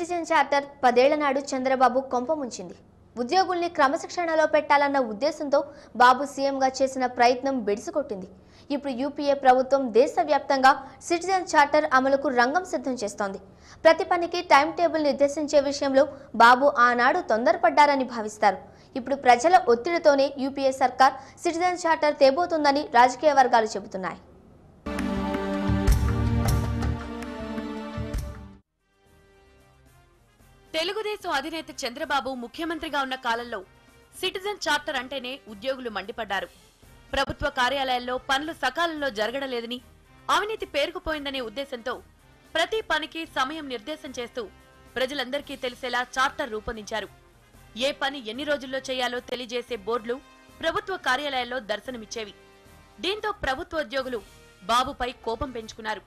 Citizen charter 10 ఏళ్ల నాడు చంద్రబాబు కొంపముంచింది. ఉద్యోగుల్ని క్రమశిక్షణలో పెట్టాలన్న ఉద్దేశంతో బాబు సీఎంగా చేసిన ప్రయత్నం బెడిసికొట్టింది. ఇప్పుడు యూపీఏ ప్రభుత్వం దేశవ్యాప్తంగా సిటిజన్ చార్టర్ అమలుకు రంగం సిద్ధం చేస్తోంది. ప్రతి పనికి టైం టేబుల్ నిర్దేశించే విషయంలో బాబు ఆనాడు తొందరపడ్డారని భావిస్తారు. ఇప్పుడు ప్రజల ఒత్తిడితోనే యూపీఏ సర్కార్ సిటిజన్ చార్టర్ తేబోతుందని రాజకీయ వర్గాలు చెబుతున్నాయి. తెలుగుదేశం అధినేత చంద్రబాబు ముఖ్యమంత్రిగా ఉన్న కాలంలో సిటిజన్ చార్టర్ అంటేనే ఉద్యోగులు మండిపడ్డారు. ప్రభుత్వ కార్యాలయాల్లో పనులు సకాలంలో జరగడలేదని, అవినీతి పేరుకుపోయిందనే ఉద్దేశంతో ప్రతి పనికి సమయం నిర్దేశం చేస్తూ ప్రజలందరికీ తెలిసేలా చార్టర్ రూపొందించారు. ఏ పని ఎన్ని రోజుల్లో చేయాలో తెలియజేసే బోర్డులు ప్రభుత్వ కార్యాలయాల్లో దర్శనమిచ్చేవి. దీంతో ప్రభుత్వ ఉద్యోగులు బాబుపై కోపం పెంచుకున్నారు.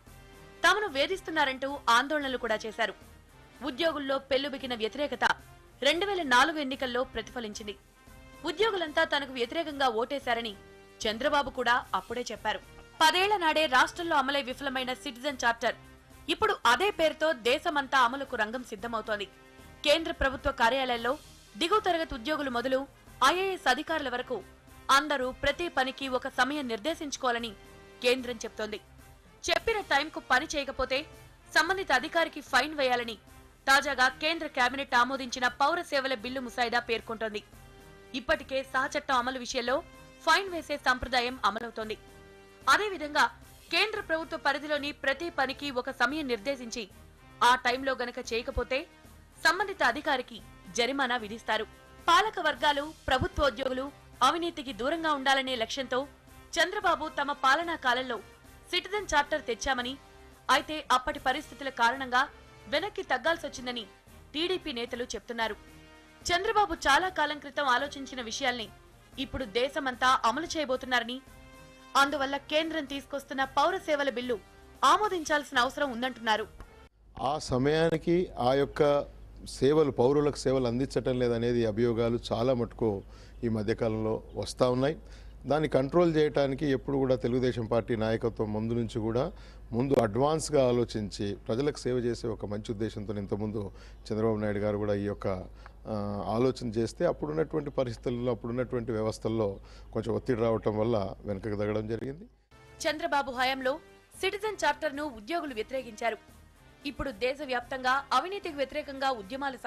తమను వేధిస్తున్నారంటూ ఆందోళనలు కూడా చేశారు. ఉద్యోగుల్లో పెల్లుబికిన వ్యతిరేకత 2004 ఎన్నికల్లో ప్రతిఫలించింది. ఉద్యోగులంతా తనకు వ్యతిరేకంగా ఓటేశారని చంద్రబాబు కూడా అప్పుడే చెప్పారు. 10 ఏళ్ల నాడే రాష్ట్రంలో అమలై విఫలమైన సిటిజన్ చార్టర్ ఇప్పుడు అదే పేరుతో దేశమంతా అమలుకు రంగం సిద్ధమవుతోంది. కేంద్ర ప్రభుత్వ కార్యాలయాల్లో దిగువ తరగతి ఉద్యోగులు మొదలు ఐఏఎస్ అధికారుల వరకు అందరూ ప్రతి పనికి ఒక సమయం నిర్దేశించుకోవాలని కేంద్రం చెప్తోంది. చెప్పిన టైంకు పని చేయకపోతే సంబంధిత అధికారికి ఫైన్ వేయాలని తాజాగా కేంద్ర కేబినెట్ ఆమోదించిన పౌర సేవల బిల్లు ముసాయిదా పేర్కొంటోంది. ఇప్పటికే సహచట్టం అమలు విషయంలో ఫైన్ వేసే సంప్రదాయం అమలవుతోంది. అదేవిధంగా కేంద్ర ప్రభుత్వ పరిధిలోని ప్రతి పనికి ఒక సమయం నిర్దేశించి ఆ టైంలో గనక చేయకపోతే సంబంధిత అధికారికి జరిమానా విధిస్తారు. పాలక వర్గాలు, ప్రభుత్వోద్యోగులు అవినీతికి దూరంగా ఉండాలనే లక్ష్యంతో చంద్రబాబు తమ పాలనా కాలంలో సిటిజన్ చార్టర్ తెచ్చామని, అయితే అప్పటి పరిస్థితుల కారణంగా వెనక్కి తగ్గాల్సొచ్చిందని టీడీపీ నేతలు చెప్తున్నారు. చంద్రబాబు చాలా కాలం క్రితం ఆలోచించిన విషయాల్ని ఇప్పుడు దేశమంతా అమలు చేయబోతున్నారని, అందువల్ల కేంద్రం తీసుకొస్తున్న పౌర సేవల బిల్లు ఆమోదించాల్సిన అవసరం ఉందంటున్నారు. ఆ సమయానికి ఆ యొక్క సేవలు, పౌరులకు సేవలు అందించటం లేదనేది అభియోగాలు చాలా మటుకు ఈ మధ్యకాలంలో వస్తూ ఉన్నాయి. దాన్ని కంట్రోల్ చేయడానికి ఎప్పుడు కూడా తెలుగుదేశం పార్టీ నాయకత్వం ముందు అడ్వాన్స్గా ఆలోచించి ప్రజలకు సేవ చేసే ఒక మంచి ఉద్దేశంతో ఇంతకుముందు చంద్రబాబు నాయుడు గారు కూడా ఈ యొక్క ఆలోచన చేస్తే అప్పుడున్నటువంటి పరిస్థితుల్లో, అప్పుడున్నటువంటి వ్యవస్థల్లో కొంచెం ఒత్తిడి రావటం వల్ల వెనకకు తగ్గడం జరిగింది. చంద్రబాబు హయాంలో సిటిజన్ చార్టర్ను ఉద్యోగులు వ్యతిరేకించారు. ఇప్పుడు దేశవ్యాప్తంగా అవినీతికి వ్యతిరేకంగా ఉద్యమాలు